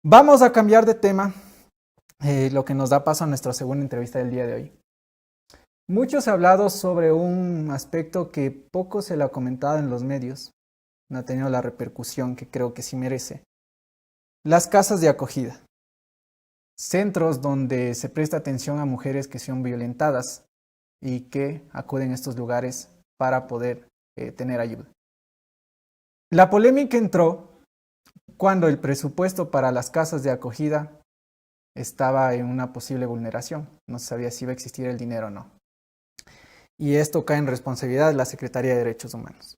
Vamos a cambiar de tema, lo que nos da paso a nuestra segunda entrevista del día de hoy. Mucho se ha hablado sobre un aspecto que poco se le ha comentado en los medios, no ha tenido la repercusión que creo que sí merece. Las casas de acogida, centros donde se presta atención a mujeres que son violentadas y que acuden a estos lugares para poder tener ayuda. La polémica entró cuando el presupuesto para las casas de acogida estaba en una posible vulneración. No se sabía si iba a existir el dinero o no. Y esto cae en responsabilidad de la Secretaría de Derechos Humanos.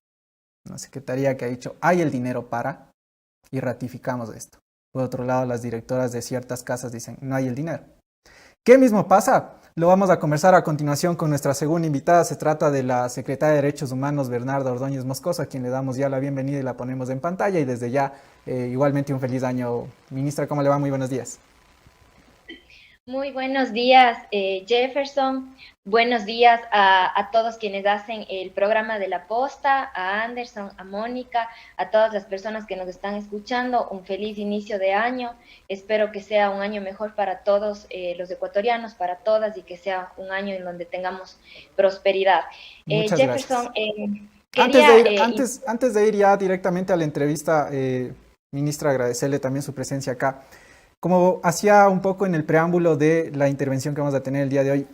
Una secretaría que ha dicho, hay el dinero para, y ratificamos esto. Por otro lado, las directoras de ciertas casas dicen, no hay el dinero. ¿Qué mismo pasa? Lo vamos a conversar a continuación con nuestra segunda invitada. Se trata de la secretaria de Derechos Humanos, Bernarda Ordóñez Moscoso, a quien le damos ya la bienvenida y la ponemos en pantalla. Y desde ya, igualmente un feliz año. Ministra, ¿cómo le va? Muy buenos días. Muy buenos días, Jefferson. Buenos días a todos quienes hacen el programa de La Posta, a Anderson, a Mónica, a todas las personas que nos están escuchando. Un feliz inicio de año. Espero que sea un año mejor para todos los ecuatorianos, para todas, y que sea un año en donde tengamos prosperidad. Muchas gracias. Jefferson, Antes de quería... ir, antes de ir ya directamente a la entrevista, ministra, agradecerle también su presencia acá. Como hacía un poco en el preámbulo de la intervención que vamos a tener el día de hoy,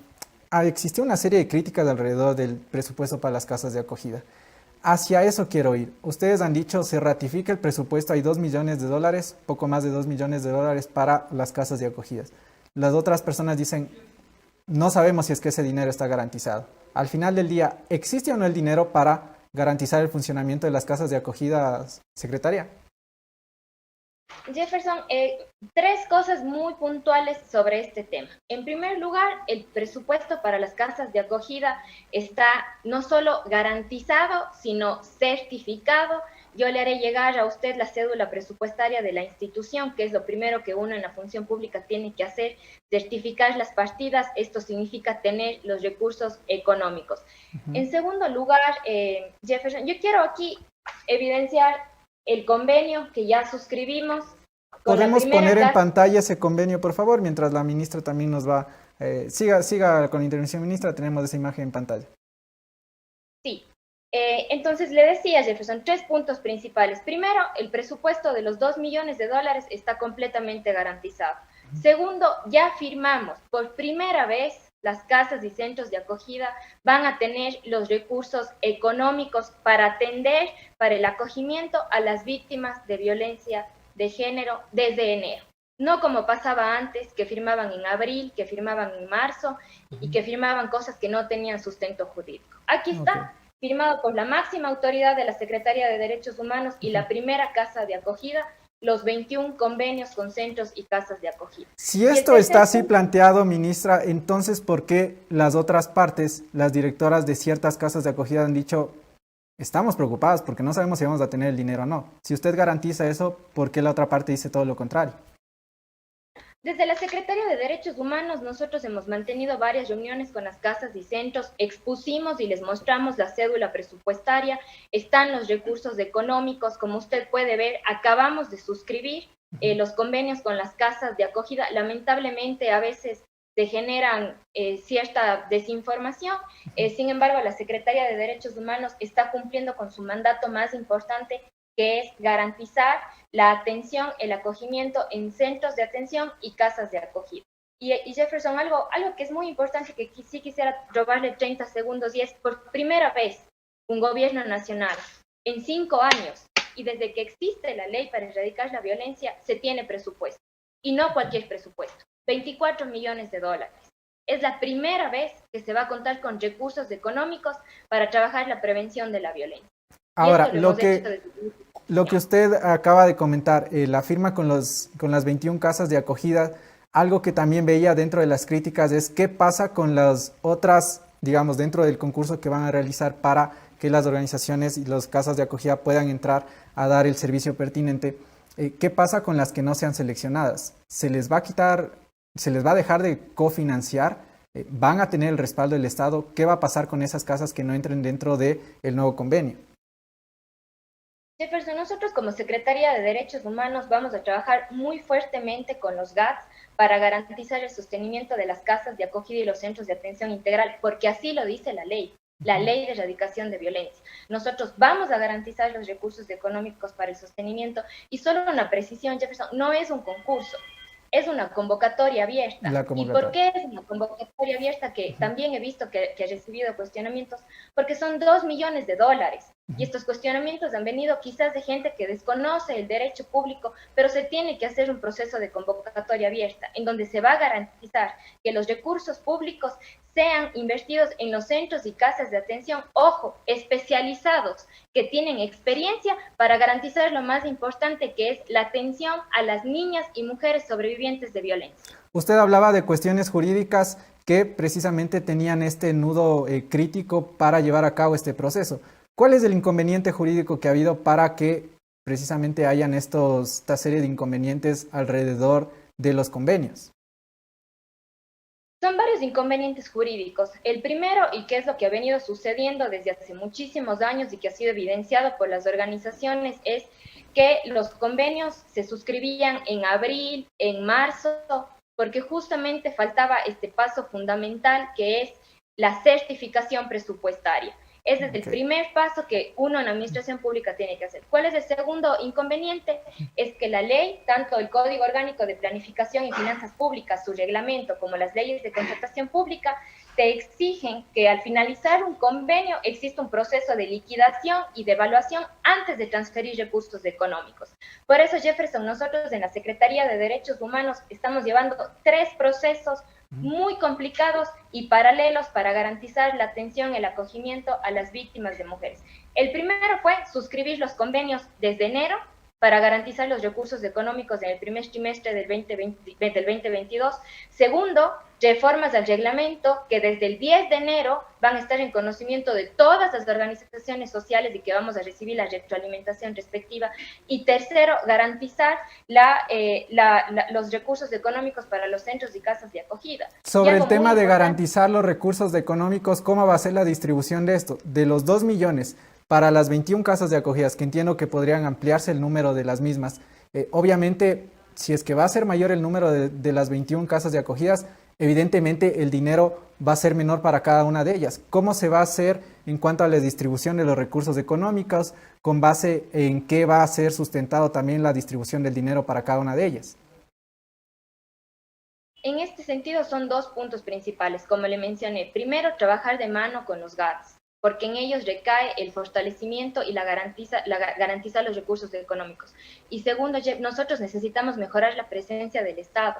existió una serie de críticas alrededor del presupuesto para las casas de acogida. Hacia eso quiero ir. Ustedes han dicho, se ratifica el presupuesto, hay 2 millones de dólares, poco más de 2 millones de dólares para las casas de acogidas. Las otras personas dicen, no sabemos si es que ese dinero está garantizado. Al final del día, ¿existe o no el dinero para garantizar el funcionamiento de las casas de acogida, secretaria? Jefferson, tres cosas muy puntuales sobre este tema. En primer lugar, el presupuesto para las casas de acogida está no solo garantizado, sino certificado. Yo le haré llegar a usted la cédula presupuestaria de la institución, que es lo primero que uno en la función pública tiene que hacer, certificar las partidas. Esto significa tener los recursos económicos. En segundo lugar, Jefferson, yo quiero aquí evidenciar el convenio que ya suscribimos con la ¿Podemos primera poner en casa. pantalla ese convenio, por favor, mientras la ministra también nos va... siga con la intervención, ministra, tenemos esa imagen en pantalla. Sí. Entonces le decía, Jefferson, tres puntos principales. Primero, el presupuesto de los 2 millones de dólares está completamente garantizado. Segundo, ya firmamos por primera vez las casas y centros de acogida van a tener los recursos económicos para atender, para el acogimiento a las víctimas de violencia de género desde enero. No como pasaba antes, que firmaban en abril, que firmaban en marzo y que firmaban cosas que no tenían sustento jurídico. Aquí Okay. está, firmado por la máxima autoridad de la Secretaría de Derechos Humanos y la primera casa de acogida, los 21 convenios con centros y casas de acogida. Si Y el esto está tercer así punto, planteado, ministra, entonces, ¿por qué las otras partes, las directoras de ciertas casas de acogida han dicho, estamos preocupadas porque no sabemos si vamos a tener el dinero o no? Si usted garantiza eso, ¿por qué la otra parte dice todo lo contrario? desde la Secretaría de Derechos Humanos nosotros hemos mantenido varias reuniones con las casas y centros, expusimos y les mostramos la cédula presupuestaria, están los recursos económicos, como usted puede ver, acabamos de suscribir los convenios con las casas de acogida. Lamentablemente a veces se generan cierta desinformación, sin embargo la Secretaría de Derechos Humanos está cumpliendo con su mandato más importante, que es garantizar la atención, el acogimiento en centros de atención y casas de acogida. Y Jefferson, algo que es muy importante, que sí quisiera robarle 30 segundos, y es por primera vez un gobierno nacional en 5 años, y desde que existe la ley para erradicar la violencia, se tiene presupuesto, y no cualquier presupuesto, 24 millones de dólares. Es la primera vez que se va a contar con recursos económicos para trabajar la prevención de la violencia. Y Ahora, esto lo hemos hecho desde el inicio. lo que usted acaba de comentar, la firma con las 21 casas de acogida, algo que también veía dentro de las críticas es qué pasa con las otras, digamos, dentro del concurso que van a realizar para que las organizaciones y las casas de acogida puedan entrar a dar el servicio pertinente. ¿Qué pasa con las que no sean seleccionadas? ¿Se les va a quitar, se les va a dejar de cofinanciar? ¿Van a tener el respaldo del Estado? ¿Qué va a pasar con esas casas que no entren dentro del nuevo convenio? Jefferson, nosotros como Secretaría de Derechos Humanos vamos a trabajar muy fuertemente con los GATS para garantizar el sostenimiento de las casas de acogida y los centros de atención integral, porque así lo dice la ley de erradicación de violencia. Nosotros vamos a garantizar los recursos económicos para el sostenimiento y solo una precisión, Jefferson, no es un concurso, es una convocatoria abierta. La ¿Y por convocatoria. qué es una convocatoria abierta? Que también he visto que ha recibido cuestionamientos, porque son $2 millones. Y estos cuestionamientos han venido quizás de gente que desconoce el derecho público, pero se tiene que hacer un proceso de convocatoria abierta, en donde se va a garantizar que los recursos públicos sean invertidos en los centros y casas de atención, ojo, especializados, que tienen experiencia para garantizar lo más importante, que es la atención a las niñas y mujeres sobrevivientes de violencia. Usted hablaba de cuestiones jurídicas que precisamente tenían este nudo crítico para llevar a cabo este proceso. ¿Cuál es el inconveniente jurídico que ha habido para que precisamente hayan esta serie de inconvenientes alrededor de los convenios? Son varios inconvenientes jurídicos. El primero, y que es lo que ha venido sucediendo desde hace muchísimos años y que ha sido evidenciado por las organizaciones, es que los convenios se suscribían en abril, en marzo, porque justamente faltaba este paso fundamental, que es la certificación presupuestaria. Ese es el primer paso que uno en la administración pública tiene que hacer. ¿Cuál es el segundo inconveniente? Es que la ley, tanto el Código Orgánico de Planificación y Finanzas Públicas, su reglamento, como las leyes de contratación pública, te exigen que al finalizar un convenio exista un proceso de liquidación y de evaluación antes de transferir recursos económicos. Por eso, Jefferson, nosotros en la Secretaría de Derechos Humanos estamos llevando 3 procesos muy complicados y paralelos para garantizar la atención y el acogimiento a las víctimas de mujeres. El primero fue suscribir los convenios desde enero para garantizar los recursos económicos en el primer trimestre del 2022. Segundo, reformas al reglamento que desde el 10 de enero van a estar en conocimiento de todas las organizaciones sociales y que vamos a recibir la retroalimentación respectiva. Y tercero, garantizar los recursos económicos para los centros y casas de acogida. Sobre el tema de garantizar los recursos económicos, ¿cómo va a ser la distribución de esto? De los 2 millones para las 21 casas de acogidas, que entiendo que podrían ampliarse el número de las mismas. Obviamente, si es que va a ser mayor el número de las 21 casas de acogidas, evidentemente el dinero va a ser menor para cada una de ellas. ¿Cómo se va a hacer en cuanto a la distribución de los recursos económicos? ¿Con base en qué va a ser sustentado también la distribución del dinero para cada una de ellas? En este sentido son 2 puntos principales, como le mencioné. Primero, trabajar de mano con los GATS, porque en ellos recae el fortalecimiento y garantiza los recursos económicos. Y segundo, nosotros necesitamos mejorar la presencia del Estado.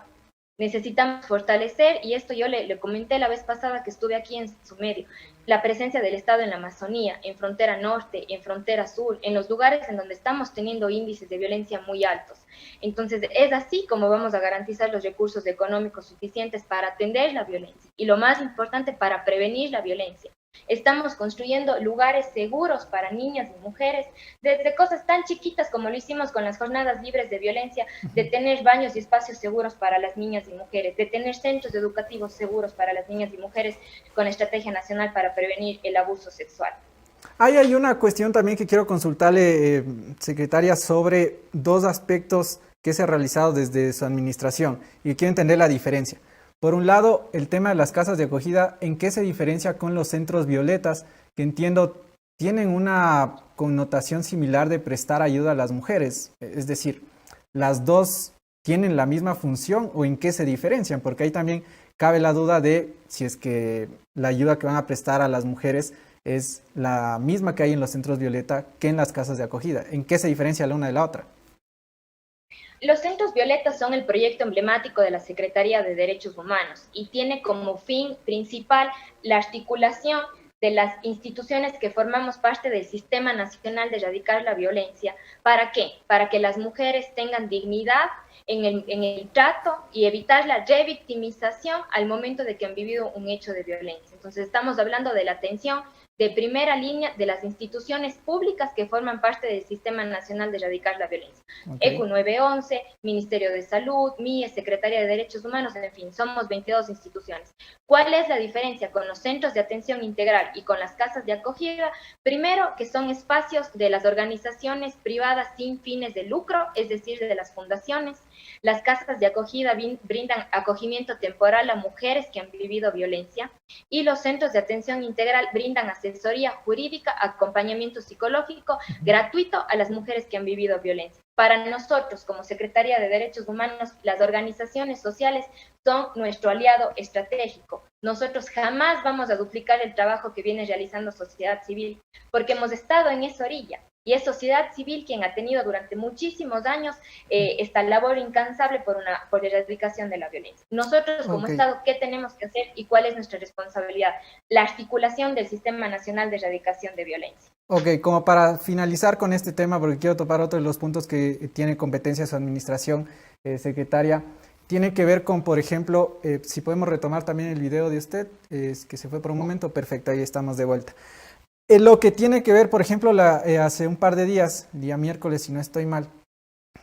Necesitamos fortalecer, y esto yo le comenté la vez pasada que estuve aquí en su medio, la presencia del Estado en la Amazonía, en frontera norte, en frontera sur, en los lugares en donde estamos teniendo índices de violencia muy altos. Entonces, es así como vamos a garantizar los recursos económicos suficientes para atender la violencia y, lo más importante, para prevenir la violencia. Estamos construyendo lugares seguros para niñas y mujeres, desde cosas tan chiquitas como lo hicimos con las jornadas libres de violencia, de tener baños y espacios seguros para las niñas y mujeres, de tener centros educativos seguros para las niñas y mujeres con Estrategia Nacional para prevenir el abuso sexual. Hay una cuestión también que quiero consultarle, secretaria, sobre 2 aspectos que se ha realizado desde su administración y quiero entender la diferencia. Por un lado, el tema de las casas de acogida, ¿en qué se diferencia con los centros violetas? Que entiendo tienen una connotación similar de prestar ayuda a las mujeres. Es decir, ¿las dos tienen la misma función o en qué se diferencian? Porque ahí también cabe la duda de si es que la ayuda que van a prestar a las mujeres es la misma que hay en los centros violeta que en las casas de acogida. ¿En qué se diferencia la una de la otra? Los centros violetas son el proyecto emblemático de la Secretaría de Derechos Humanos y tiene como fin principal la articulación de las instituciones que formamos parte del Sistema Nacional de Erradicar la Violencia. ¿Para qué? Para que las mujeres tengan dignidad en el trato y evitar la revictimización al momento de que han vivido un hecho de violencia. Entonces estamos hablando de la atención de primera línea de las instituciones públicas que forman parte del Sistema Nacional de Erradicar la Violencia. ECU 911, Ministerio de Salud, MIE, Secretaría de Derechos Humanos, en fin, somos 22 instituciones. ¿Cuál es la diferencia con los centros de atención integral y con las casas de acogida? Primero, que son espacios de las organizaciones privadas sin fines de lucro, es decir, de las fundaciones. Las casas de acogida brindan acogimiento temporal a mujeres que han vivido violencia y los centros de atención integral brindan asesoría jurídica, acompañamiento psicológico gratuito a las mujeres que han vivido violencia. Para nosotros, como Secretaría de Derechos Humanos, las organizaciones sociales son nuestro aliado estratégico. Nosotros jamás vamos a duplicar el trabajo que viene realizando sociedad civil, porque hemos estado en esa orilla. Y es sociedad civil quien ha tenido durante muchísimos años esta labor incansable por la erradicación de la violencia. Nosotros como Estado, ¿qué tenemos que hacer y cuál es nuestra responsabilidad? La articulación del Sistema Nacional de Erradicación de Violencia. Ok, como para finalizar con este tema, porque quiero topar otro de los puntos que tiene competencia su administración, secretaria, tiene que ver con, por ejemplo, si podemos retomar también el video de usted, que se fue por un momento, perfecto, ahí estamos de vuelta. Lo que tiene que ver, por ejemplo, hace un par de días, día miércoles, si no estoy mal,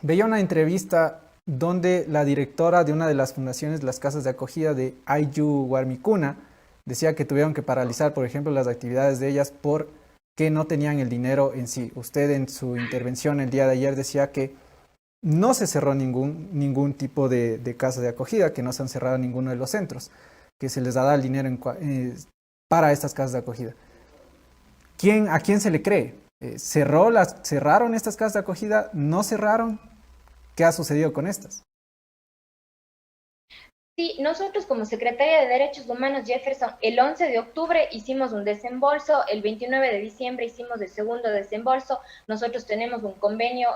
veía una entrevista donde la directora de una de las fundaciones, las casas de acogida de Ayllu Warmicuna, decía que tuvieron que paralizar, por ejemplo, las actividades de ellas porque no tenían el dinero en sí. Usted en su intervención el día de ayer decía que no se cerró ningún tipo de casa de acogida, que no se han cerrado ninguno de los centros, que se les ha dado el dinero para estas casas de acogida. ¿A quién se le cree? ¿Cerraron estas casas de acogida? ¿No cerraron? ¿Qué ha sucedido con estas? Sí, nosotros como Secretaría de Derechos Humanos, Jefferson, el 11 de octubre hicimos un desembolso, el 29 de diciembre hicimos el segundo desembolso, nosotros tenemos un convenio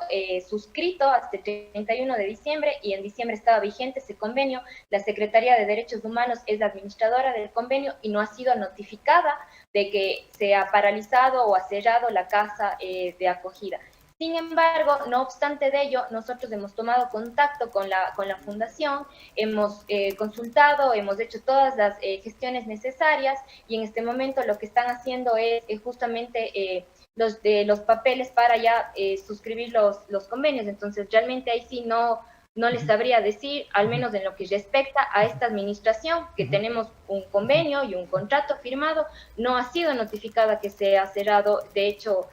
suscrito hasta el 31 de diciembre y en diciembre estaba vigente ese convenio, la Secretaría de Derechos Humanos es la administradora del convenio y no ha sido notificada de que se ha paralizado o ha cerrado la casa de acogida. Sin embargo, no obstante de ello, nosotros hemos tomado contacto con la fundación, hemos consultado, hemos hecho todas las gestiones necesarias y en este momento lo que están haciendo es justamente los papeles para ya suscribir los convenios. Entonces, realmente ahí sí no les sabría decir, al menos en lo que respecta a esta administración, que tenemos un convenio y un contrato firmado, no ha sido notificada que se ha cerrado, de hecho,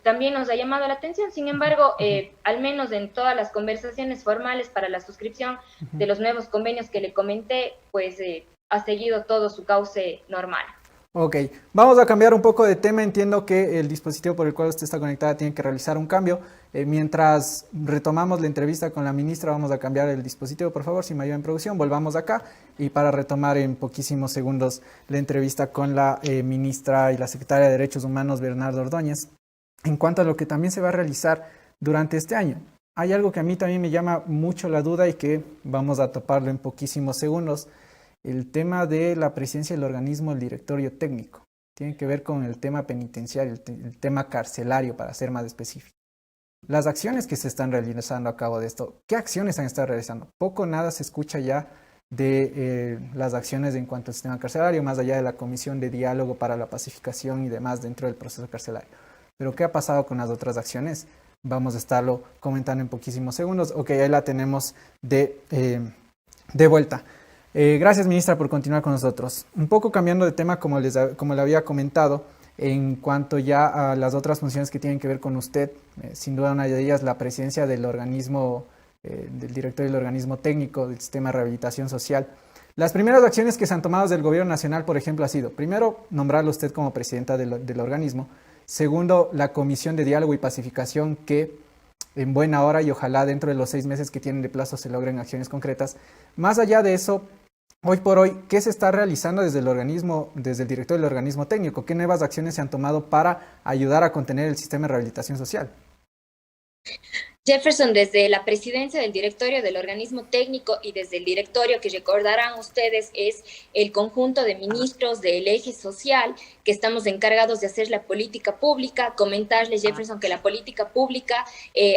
también nos ha llamado la atención, sin embargo, al menos en todas las conversaciones formales para la suscripción de los nuevos convenios que le comenté, pues ha seguido todo su cauce normal. Ok, vamos a cambiar un poco de tema. Entiendo que el dispositivo por el cual usted está conectada tiene que realizar un cambio. Mientras retomamos la entrevista con la ministra, vamos a cambiar el dispositivo, por favor, si me ayuda en producción, volvamos acá y para retomar en poquísimos segundos la entrevista con la ministra y la secretaria de Derechos Humanos, Bernarda Ordóñez. En cuanto a lo que también se va a realizar durante este año, hay algo que a mí también me llama mucho la duda y que vamos a toparlo en poquísimos segundos. El tema de la presidencia del organismo, el directorio técnico. Tiene que ver con el tema penitenciario, el tema carcelario, para ser más específico. Las acciones que se están realizando a cabo de esto, ¿qué acciones han estado realizando? Poco o nada se escucha ya de las acciones en cuanto al sistema carcelario, más allá de la comisión de diálogo para la pacificación y demás dentro del proceso carcelario. Pero ¿qué ha pasado con las otras acciones? Vamos a estarlo comentando en poquísimos segundos. Ok, ahí la tenemos de vuelta. Gracias, ministra, por continuar con nosotros. Un poco cambiando de tema, como le había comentado, en cuanto ya a las otras funciones que tienen que ver con usted, sin duda una de ellas la presidencia del organismo, del director del organismo técnico del sistema de rehabilitación social. Las primeras acciones que se han tomado desde el gobierno nacional, por ejemplo, ha sido, primero, nombrarlo usted como presidenta del organismo. Segundo, la comisión de diálogo y pacificación que en buena hora y ojalá dentro de los 6 meses que tienen de plazo se logren acciones concretas. Más allá de eso, hoy por hoy, ¿qué se está realizando desde el organismo, desde el director del organismo técnico? ¿Qué nuevas acciones se han tomado para ayudar a contener el sistema de rehabilitación social? Jefferson, desde la presidencia del directorio del organismo técnico y desde el directorio, que recordarán ustedes, es el conjunto de ministros del eje social que estamos encargados de hacer la política pública. Comentarles, Jefferson, que la política pública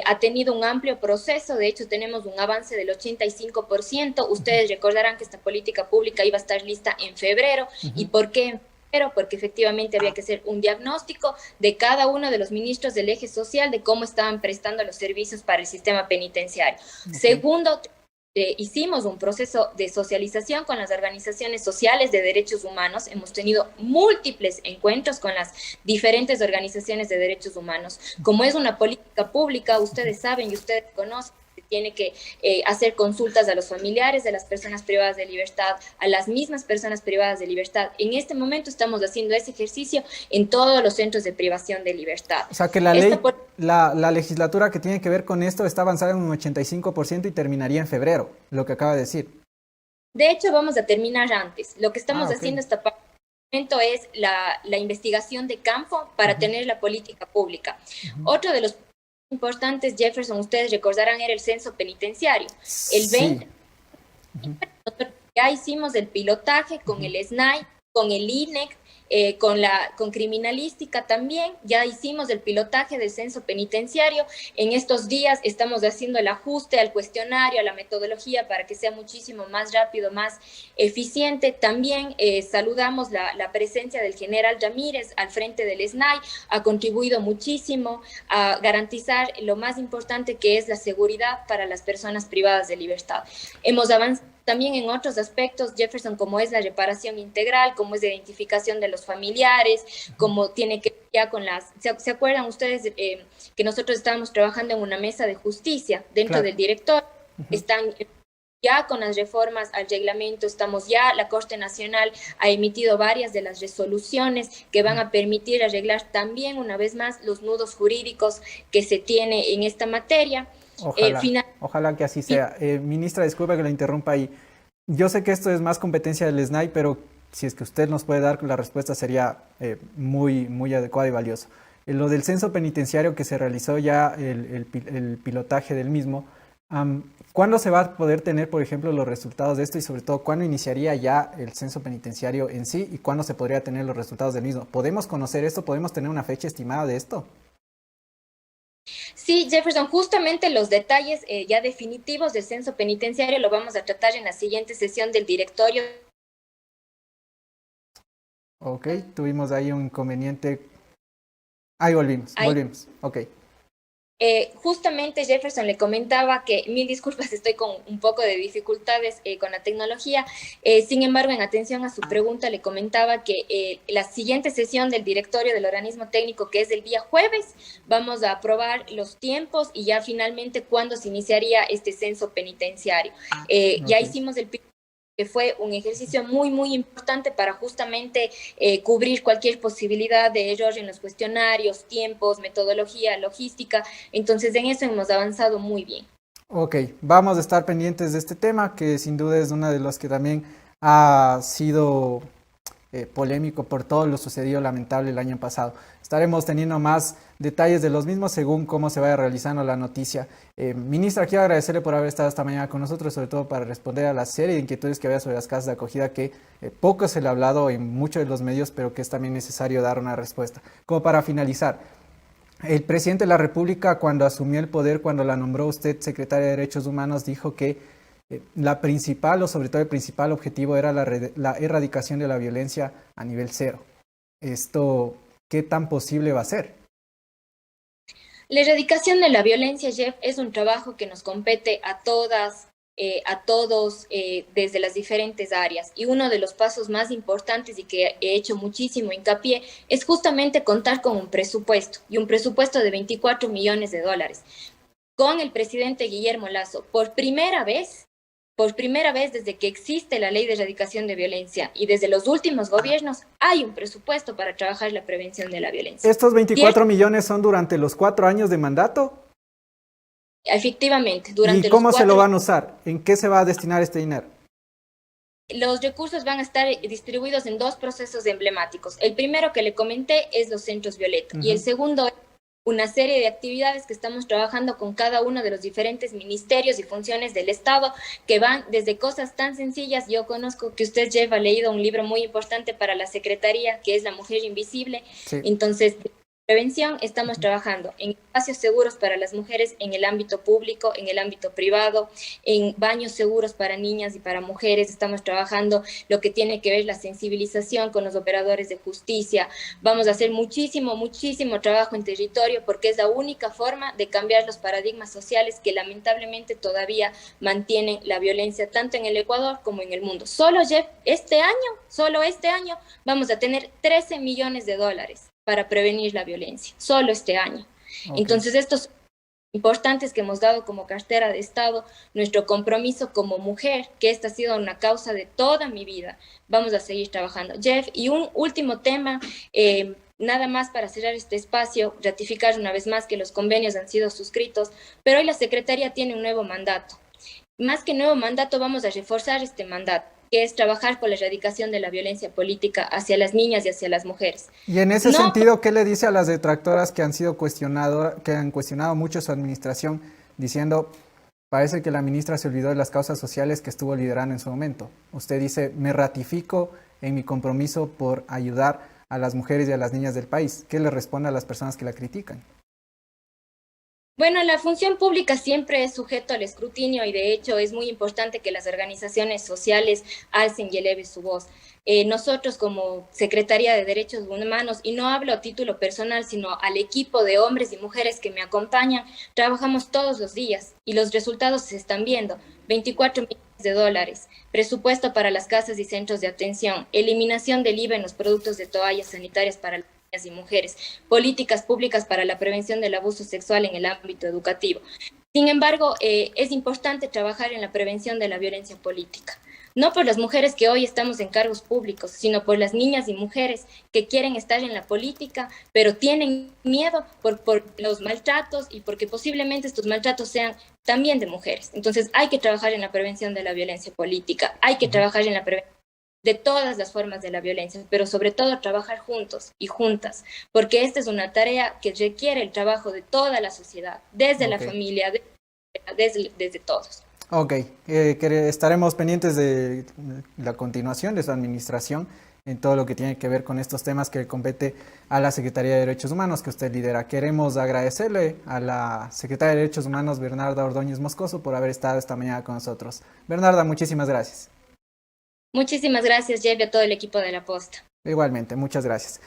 ha tenido un amplio proceso. De hecho, tenemos un avance del 85%. Ustedes recordarán que esta política pública iba a estar lista en febrero. ¿Y por qué en febrero? porque efectivamente había que hacer un diagnóstico de cada uno de los ministros del eje social de cómo estaban prestando los servicios para el sistema penitenciario. Okay. Segundo, hicimos un proceso de socialización con las organizaciones sociales de derechos humanos. Hemos tenido múltiples encuentros con las diferentes organizaciones de derechos humanos. Como es una política pública, ustedes saben y ustedes conocen, tiene que hacer consultas a los familiares de las personas privadas de libertad, a las mismas personas privadas de libertad. En este momento estamos haciendo ese ejercicio en todos los centros de privación de libertad. O sea que la ley, la legislatura que tiene que ver con esto está avanzada en un 85% y terminaría en febrero, lo que acaba de decir. De hecho, vamos a terminar antes. Lo que estamos haciendo esta parte es la investigación de campo para tener la política pública. Otro de los importantes, Jefferson, ustedes recordarán, era el censo penitenciario. El 20, nosotros ya hicimos el pilotaje con el SNAI, con el INEC, con criminalística también, ya hicimos el pilotaje del censo penitenciario. En estos días estamos haciendo el ajuste al cuestionario, a la metodología, para que sea muchísimo más rápido, más eficiente. También saludamos la presencia del general Ramírez al frente del SNAI, ha contribuido muchísimo a garantizar lo más importante, que es la seguridad para las personas privadas de libertad. Hemos avanzado también en otros aspectos, Jefferson, como es la reparación integral, como es la identificación de los familiares, como tiene que ver ya con las... ¿Se acuerdan ustedes que nosotros estábamos trabajando en una mesa de justicia dentro del director? Están ya con las reformas al reglamento, estamos ya, la Corte Nacional ha emitido varias de las resoluciones que van a permitir arreglar también, una vez más, los nudos jurídicos que se tiene en esta materia. Ojalá que así sea. Ministra, disculpe que la interrumpa ahí. Yo sé que esto es más competencia del SNAI, pero si es que usted nos puede dar la respuesta sería muy adecuada y valiosa. Lo del censo penitenciario que se realizó ya, el pilotaje del mismo, ¿cuándo se va a poder tener, por ejemplo, los resultados de esto y sobre todo cuándo iniciaría ya el censo penitenciario en sí y cuándo se podría tener los resultados del mismo? ¿Podemos conocer esto? ¿Podemos tener una fecha estimada de esto? Sí, Jefferson, justamente los detalles ya definitivos del censo penitenciario lo vamos a tratar en la siguiente sesión del directorio. Ok, tuvimos ahí un inconveniente. Ahí volvimos. Ok. Justamente, Jefferson, le comentaba que, mil disculpas, estoy con un poco de dificultades con la tecnología. Sin embargo, en atención a su pregunta, le comentaba que la siguiente sesión del directorio del organismo técnico, que es el día jueves, vamos a aprobar los tiempos y ya finalmente cuándo se iniciaría este censo penitenciario. Ya hicimos el que fue un ejercicio muy importante para justamente cubrir cualquier posibilidad de error en los cuestionarios, tiempos, metodología, logística. Entonces, en eso hemos avanzado muy bien. Ok, vamos a estar pendientes de este tema, que sin duda es uno de los que también ha sido polémico por todo lo sucedido lamentable el año pasado. Estaremos teniendo más detalles de los mismos según cómo se vaya realizando la noticia. Ministra, quiero agradecerle por haber estado esta mañana con nosotros, sobre todo para responder a la serie de inquietudes que había sobre las casas de acogida, que poco se le ha hablado en muchos de los medios, pero que es también necesario dar una respuesta. Como para finalizar, el presidente de la República, cuando asumió el poder, cuando la nombró usted secretaria de Derechos Humanos, dijo que la principal, o sobre todo el principal objetivo, era la erradicación de la violencia a nivel cero. ¿Esto qué tan posible va a ser? La erradicación de la violencia, Jeff, es un trabajo que nos compete a todas, a todos, desde las diferentes áreas. Y uno de los pasos más importantes y que he hecho muchísimo hincapié es justamente contar con un presupuesto, y un presupuesto de $24 millones. Con el presidente Guillermo Lasso, por primera vez desde que existe la ley de erradicación de violencia y desde los últimos gobiernos, hay un presupuesto para trabajar la prevención de la violencia. ¿Estos 24 millones son durante los 4 años de mandato? Efectivamente. Durante ¿Y cómo se lo van a usar? ¿En qué se va a destinar este dinero? Los recursos van a estar distribuidos en dos procesos emblemáticos. El primero que le comenté es los centros Violeta, y el segundo es una serie de actividades que estamos trabajando con cada uno de los diferentes ministerios y funciones del Estado, que van desde cosas tan sencillas. Yo conozco que usted, Jeff, ha leído un libro muy importante para la Secretaría, que es La Mujer Invisible. Sí. Entonces, prevención estamos trabajando en espacios seguros para las mujeres en el ámbito público, en el ámbito privado, en baños seguros para niñas y para mujeres. Estamos trabajando lo que tiene que ver la sensibilización con los operadores de justicia. Vamos a hacer muchísimo trabajo en territorio porque es la única forma de cambiar los paradigmas sociales que lamentablemente todavía mantienen la violencia tanto en el Ecuador como en el mundo. Solo este año vamos a tener 13 millones de dólares para prevenir la violencia, solo este año. Okay. Entonces, estos importantes que hemos dado como cartera de Estado, nuestro compromiso como mujer, que esta ha sido una causa de toda mi vida, vamos a seguir trabajando. Jeff, y un último tema, nada más para cerrar este espacio, ratificar una vez más que los convenios han sido suscritos, pero hoy la Secretaría tiene un nuevo mandato. Más que nuevo mandato, vamos a reforzar este mandato, que es trabajar por la erradicación de la violencia política hacia las niñas y hacia las mujeres. Y en ese sentido, ¿qué le dice a las detractoras que han cuestionado mucho su administración, diciendo, parece que la ministra se olvidó de las causas sociales que estuvo liderando en su momento? Usted dice, me ratifico en mi compromiso por ayudar a las mujeres y a las niñas del país. ¿Qué le responde a las personas que la critican? Bueno, la función pública siempre es sujeto al escrutinio y de hecho es muy importante que las organizaciones sociales alcen y eleven su voz. Nosotros como Secretaría de Derechos Humanos, y no hablo a título personal, sino al equipo de hombres y mujeres que me acompañan, trabajamos todos los días y los resultados se están viendo. 24 millones de dólares, presupuesto para las casas y centros de atención, eliminación del IVA en los productos de toallas sanitarias para y mujeres, políticas públicas para la prevención del abuso sexual en el ámbito educativo. Sin embargo, es importante trabajar en la prevención de la violencia política, no por las mujeres que hoy estamos en cargos públicos, sino por las niñas y mujeres que quieren estar en la política, pero tienen miedo por los maltratos y porque posiblemente estos maltratos sean también de mujeres. Entonces hay que trabajar en la prevención de la violencia política, hay que trabajar en la prevención de todas las formas de la violencia, pero sobre todo trabajar juntos y juntas, porque esta es una tarea que requiere el trabajo de toda la sociedad, desde la familia, desde todos. Ok, estaremos pendientes de la continuación de su administración en todo lo que tiene que ver con estos temas que compete a la Secretaría de Derechos Humanos que usted lidera. Queremos agradecerle a la Secretaria de Derechos Humanos, Bernarda Ordóñez Moscoso, por haber estado esta mañana con nosotros. Bernarda, muchísimas gracias. Muchísimas gracias, Jeff, y a todo el equipo de La Posta. Igualmente, muchas gracias.